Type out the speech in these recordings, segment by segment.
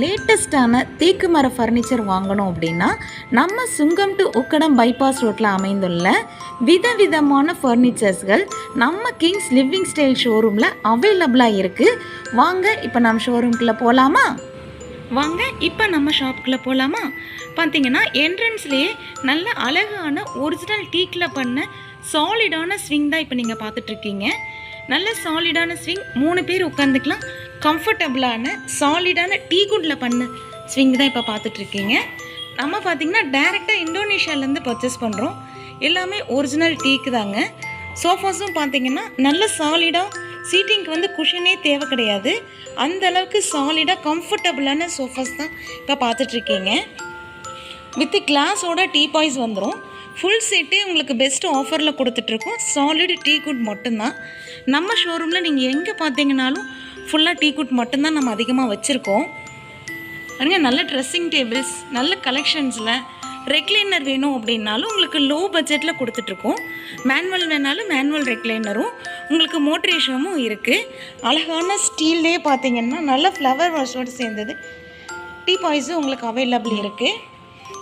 லேட்டஸ்டான தேக்கு மர ஃபர்னிச்சர் வாங்கணும் அப்படின்னா நம்ம சுங்கம் டு உக்கடம் பைபாஸ் ரோட்டில் அமைந்துள்ள விதவிதமான ஃபர்னிச்சர்ஸ்கள் நம்ம கிங்ஸ் லிவிங் ஸ்டைல் ஷோரூமில் அவைலபிளாக இருக்குது. வாங்க இப்போ நம்ம ஷோரூம்குள்ளே போகலாமா? நம்ம ஷாப்புக்குள்ளே போகலாமா? பார்த்தீங்கன்னா என்ட்ரன்ஸ்லேயே நல்ல அழகான ஒரிஜினல் டீக்கில் பண்ண சாலிடான ஸ்விங் தான் இப்போ நீங்கள் பார்த்துட்ருக்கீங்க. நல்ல சாலிடான ஸ்விங், 3 பேர் உட்காந்துக்கலாம். கம்ஃபர்டபுளான சாலிடான டீகுட்டில் பண்ண ஸ்விங் தான் இப்போ பார்த்துட்ருக்கீங்க. நம்ம பார்த்திங்கன்னா டைரெக்டாக இந்தோனேஷியாவிலேருந்து பர்ச்சேஸ் பண்ணுறோம். எல்லாமே ஒரிஜினல் டீக்கு தாங்க. சோஃபாஸும் பார்த்திங்கன்னா நல்ல சாலிடாக, சீட்டிங்க்கு வந்து குஷனே தேவை கிடையாது. அந்தளவுக்கு சாலிடாக கம்ஃபர்டபுளான சோஃபாஸ் தான் இப்போ பார்த்துட்ருக்கீங்க. வித் கிளாஸோட டீ பாய்ஸ் வந்துடும். ஃபுல் செட்டே உங்களுக்கு பெஸ்ட் ஆஃபரில் கொடுத்துட்ருக்கோம். சாலிட் டீ குட் மட்டும்தான். நம்ம ஷோரூமில் நீங்கள் எங்கே பார்த்தீங்கன்னாலும் ஃபுல்லாக டீ குட் மட்டும்தான் நம்ம அதிகமாக வச்சுருக்கோம். பாருங்க, நல்ல ட்ரெஸ்ஸிங் டேபிள்ஸ், நல்ல கலெக்ஷன்ஸில் ரெக்லைனர் வேணும் அப்படின்னாலும் உங்களுக்கு லோ பட்ஜெட்டில் கொடுத்துட்ருக்கோம். மேனுவல் வேணாலும் மேனுவல் ரெக்லைனரும் உங்களுக்கு மோட்ரேஷனும் இருக்குது. அழகான ஸ்டீல்லே பார்த்தீங்கன்னா நல்ல ஃப்ளவர் வாஷோடு சேர்ந்தது டீ பாய்ஸும் உங்களுக்கு அவைலபிள் இருக்குது.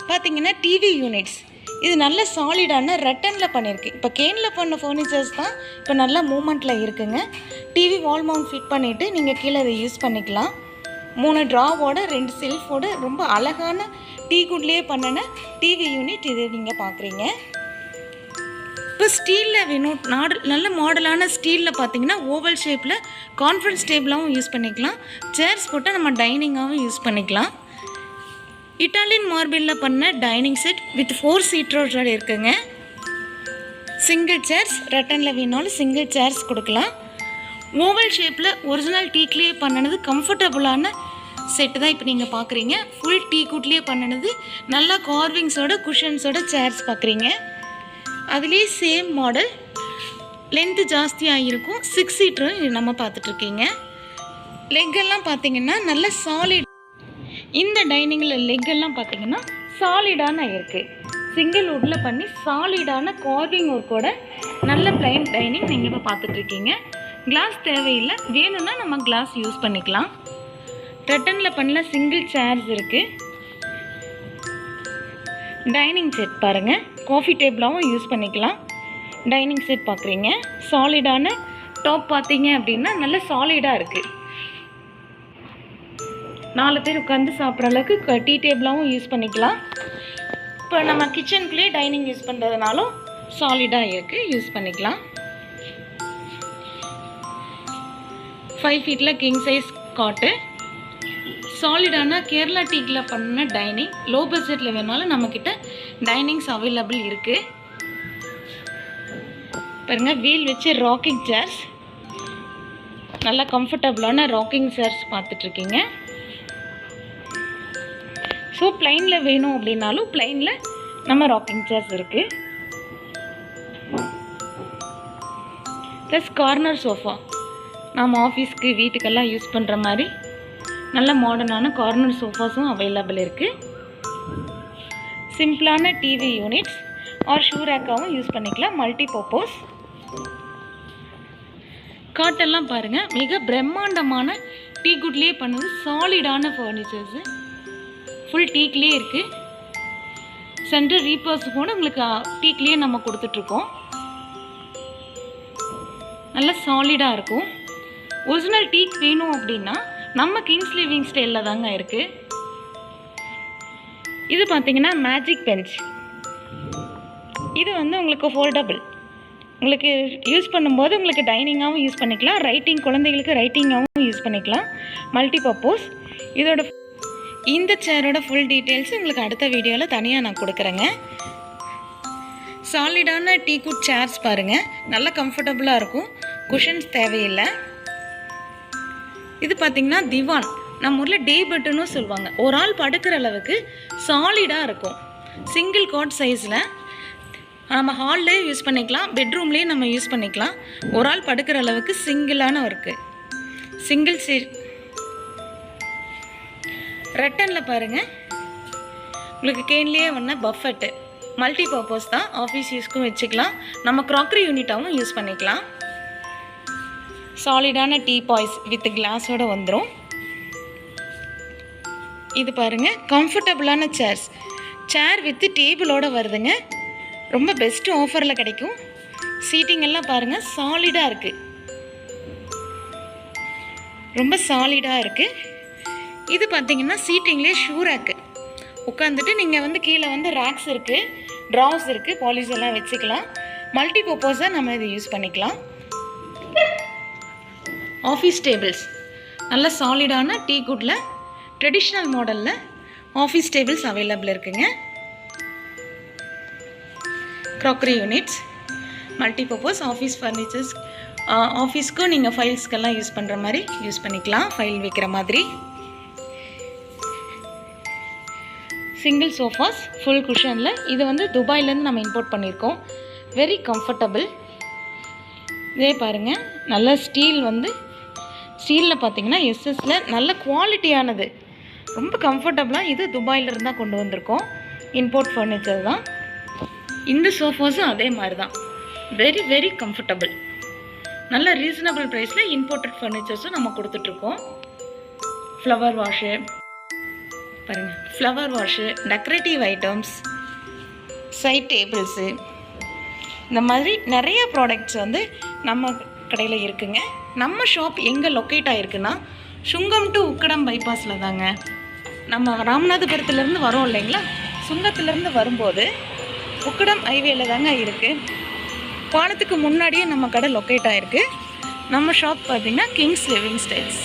பார்த்தீங்கன்னா டிவி யூனிட்ஸ், இது நல்ல சாலிடான ரெட்டனில் பண்ணியிருக்கு. இப்போ கேனில் பண்ண ஃபர்னிச்சர்ஸ் தான் இப்போ நல்ல மூமெண்ட்டில் இருக்குங்க. டிவி வால் மவுண்ட் ஃபிட் பண்ணிவிட்டு நீங்கள் கீழே இதை யூஸ் பண்ணிக்கலாம். 3 ட்ராவோட 2 செல்ஃபோட ரொம்ப அழகான டீ குட்லேயே பண்ணின டிவி யூனிட் இது நீங்கள் பார்க்குறீங்க. இப்போ ஸ்டீலில் வேணும், நல்ல மாடலான ஸ்டீலில் பார்த்தீங்கன்னா ஓவல் ஷேப்பில் கான்ஃபரன்ஸ் டேபிளாகவும் யூஸ் பண்ணிக்கலாம். சேர்ஸ் போட்டால் நம்ம டைனிங்காகவும் யூஸ் பண்ணிக்கலாம். இட்டாலியன் மார்பிளில் பண்ண டைனிங் செட் வித் 4 சீட்டரோட இருக்குங்க. சிங்கிள் சேர்ஸ், ரெட்டனில் வேணாலும் சிங்கிள் சேர்ஸ் கொடுக்கலாம். ஓவல் ஷேப்பில் ஒரிஜினல் டீக்லேயே பண்ணினது கம்ஃபர்டபுளான செட்டு தான் இப்போ நீங்கள் பார்க்குறீங்க. ஃபுல் டீ குட்லேயே பண்ணினது நல்லா கார்விங்ஸோட குஷன்ஸோட சேர்ஸ் பார்க்குறீங்க. அதுலேயே சேம் மாடல், லென்த்து ஜாஸ்தியாக இருக்கும். 6 சீட்டரும் இது நம்ம பார்த்துட்ருக்கீங்க. லெக்கெல்லாம் பார்த்தீங்கன்னா நல்ல சாலிட். இந்த டைனிங்கில் லெக்கெல்லாம் பார்த்தீங்கன்னா சாலிடான இருக்குது. சிங்கிள் வுட்டில் பண்ணி சாலிடான கார்விங் ஒர்க்கோட நல்ல பிளைன் டைனிங் நீங்கள் இப்போ பார்த்துட்ருக்கீங்க. கிளாஸ் தேவையில்லை, வேணும்னா நம்ம கிளாஸ் யூஸ் பண்ணிக்கலாம். ரெட்டனில் பண்ணல சிங்கிள் சேர்ஸ் இருக்குது. டைனிங் செட் பாருங்கள், காஃபி டேபிளாகவும் யூஸ் பண்ணிக்கலாம். டைனிங் செட் பார்க்குறீங்க. சாலிடான டாப் பார்த்தீங்க அப்படின்னா நல்ல சாலிடாக இருக்குது. 4 பேர் உட்காந்து சாப்பிட்ற அளவுக்கு டீ டேபிளாகவும் யூஸ் பண்ணிக்கலாம். இப்போ நம்ம கிச்சனுக்குள்ளேயே டைனிங் யூஸ் பண்ணுறதுனாலும் சாலிடாக இருக்குது, யூஸ் பண்ணிக்கலாம். 5 ஃபீட்டில் கிங் சைஸ் காட்டு, சாலிடான கேரளா டீக்கில் பண்ண டைனிங். லோ பட்ஜெட்டில் வேணாலும் நம்மக்கிட்ட டைனிங்ஸ் அவைலபிள் இருக்குது. பாருங்க, வீல் வச்சு ராக்கிங் சேர்ஸ், நல்லா கம்ஃபர்டபுளான ராக்கிங் சேர்ஸ் பார்த்துட்ருக்கீங்க. ஸோ பிளைனில் வேணும் அப்படின்னாலும் பிளைனில் நம்ம ராக்கிங் சேர்ஸ் இருக்குது. ப்ளஸ் கார்னர் சோஃபா, நம்ம ஆஃபீஸ்க்கு வீட்டுக்கெல்லாம் யூஸ் பண்ணுற மாதிரி நல்ல மாடர்னான கார்னர் சோஃபாஸும் அவைலபிள் இருக்குது. சிம்பிளான டிவி யூனிட்ஸ் ஆர் ஷூ ரேக்காகவும் யூஸ் பண்ணிக்கலாம். மல்டி பர்பஸ் காட்டெல்லாம் பாருங்கள், மிக பிரம்மாண்டமான டீ குட்லேயே பண்ணது சாலிடான ஃபர்னிச்சர்ஸு. ஃபுல் டீக்லேயே இருக்குது. சென்டர் ரீப்பர்ஸ் கூட உங்களுக்கு டீக்லேயே நம்ம கொடுத்துட்ருக்கோம். நல்ல சாலிடாக இருக்கும். ஒரிஜினல் டீக் வேணும் அப்படின்னா நம்ம கிங்ஸ் லிவிங் ஸ்டைலில் தாங்க இருக்குது. இது பார்த்தீங்கன்னா மேஜிக் பெஞ்ச். இது வந்து உங்களுக்கு ஃபோல்டபுள், உங்களுக்கு யூஸ் பண்ணும்போது உங்களுக்கு டைனிங்காகவும் யூஸ் பண்ணிக்கலாம். ரைட்டிங், குழந்தைகளுக்கு ரைட்டிங்காகவும் யூஸ் பண்ணிக்கலாம். Multi purpose. இதோட இந்த சேரோட ஃபுல் டீட்டெயில்ஸ் உங்களுக்கு அடுத்த வீடியோவில் தனியாக நான் கொடுக்குறேங்க. சாலிடான டீ குட் சேர்ஸ் பாருங்கள், நல்லா கம்ஃபர்டபுளாக இருக்கும். குஷன்ஸ் தேவையில்லை. இது பார்த்திங்கன்னா திவான், நம்ம ஊரில் டே பெட்டுன்னு சொல்லுவாங்க. ஒரு ஆள் படுக்கிற அளவுக்கு சாலிடாக இருக்கும். சிங்கிள் காட் சைஸில் நம்ம ஹால்லே யூஸ் பண்ணிக்கலாம், பெட்ரூம்லேயே நம்ம யூஸ் பண்ணிக்கலாம். ஒரு ஆள் படுக்கிற அளவுக்கு சிங்கிளான ஒர்க்கு. சிங்கிள் சீட் ரெட்டனில் பாருங்கள், உங்களுக்கு கேன்லேயே ஒன்று பஃபெட்டு. மல்டி பர்பஸ் தான், ஆஃபீஸ் யூஸ்க்கும் வச்சுக்கலாம். நம்ம க்ராக்கரி யூனிட்டாகவும் யூஸ் பண்ணிக்கலாம். சாலிடான டீ பாய்ஸ் வித் கிளாஸோடு வந்துடும். இது பாருங்கள், கம்ஃபர்டபுளான சேர் வித்து டேபிளோடு வருதுங்க. ரொம்ப பெஸ்ட்டு ஆஃபரில் கிடைக்கும். சீட்டிங் எல்லாம் பாருங்கள், சாலிடாக இருக்குது, ரொம்ப சாலிடாக இருக்குது. இது பார்த்திங்கன்னா சீட்டிங்லேயே ஷூ ரேக்கு. உட்காந்துட்டு நீங்கள் வந்து கீழே வந்து ரேக்ஸ் இருக்குது, ட்ராஸ் இருக்குது, பாலிஷ் எல்லாம் வச்சுக்கலாம். மல்டி பர்பஸாக நம்ம இதை யூஸ் பண்ணிக்கலாம். ஆஃபீஸ் டேபிள்ஸ் நல்ல சாலிடான டீ குட்டில் ட்ரெடிஷ்னல் மாடலில் ஆஃபீஸ் டேபிள்ஸ் அவைலபிள் இருக்குங்க. Crockery units, multi purpose office furnitures, ஆஃபீஸ்க்கும் நீங்கள் ஃபைல்ஸ்க்கெல்லாம் யூஸ் பண்ணுற மாதிரி யூஸ் பண்ணிக்கலாம், ஃபைல் வைக்கிற மாதிரி. சிங்கிள் சோஃபாஸ் ஃபுல் குஷனில். இது வந்து துபாயிலேருந்து நம்ம இம்போர்ட் பண்ணியிருக்கோம். Very comfortable. இதே பாருங்கள், நல்ல ஸ்டீல் வந்து ஸ்டீலில் பார்த்தீங்கன்னா எஸ்எஸில் நல்ல குவாலிட்டியானது, ரொம்ப கம்ஃபர்டபுளாக. இது துபாயிலிருந்து தான் கொண்டு வந்திருக்கோம், இம்போர்ட் ஃபர்னிச்சர் தான். இந்த சோஃபாஸும் அதே மாதிரி தான், வெரி வெரி கம்ஃபர்டபுள். நல்ல ரீசனபிள் ப்ரைஸில் இம்போர்ட்டட் ஃபர்னிச்சர்ஸும் நம்ம கொடுத்துட்ருக்கோம். ஃப்ளவர் வாஷு பாருங்கள், flower vase, decorative items, side tables, இந்த மாதிரி நிறைய ப்ராடக்ட்ஸ் வந்து நம்ம கடையில் இருக்குங்க. நம்ம ஷாப் எங்கே லொக்கேட் ஆகிருக்குன்னா சுங்கம் டு உக்கடம் பைபாஸில் தாங்க. நம்ம ராமநாதபுரத்துலேருந்து வரோம் இல்லைங்களா, சுங்கத்துலேருந்து வரும்போது உக்கடம் ஹைவேல தாங்க இருக்குது. பாலத்துக்கு முன்னாடியே நம்ம கடை லொக்கேட் ஆகிருக்கு. நம்ம ஷாப் பார்த்திங்கன்னா கிங்ஸ் லிவிங் ஸ்டைல்ஸ்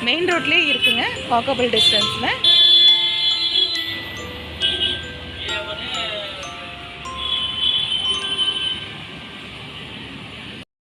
மெயின் ரோட்லேயே இருக்குங்க, வாக்கபிள் டிஸ்டன்ஸில்.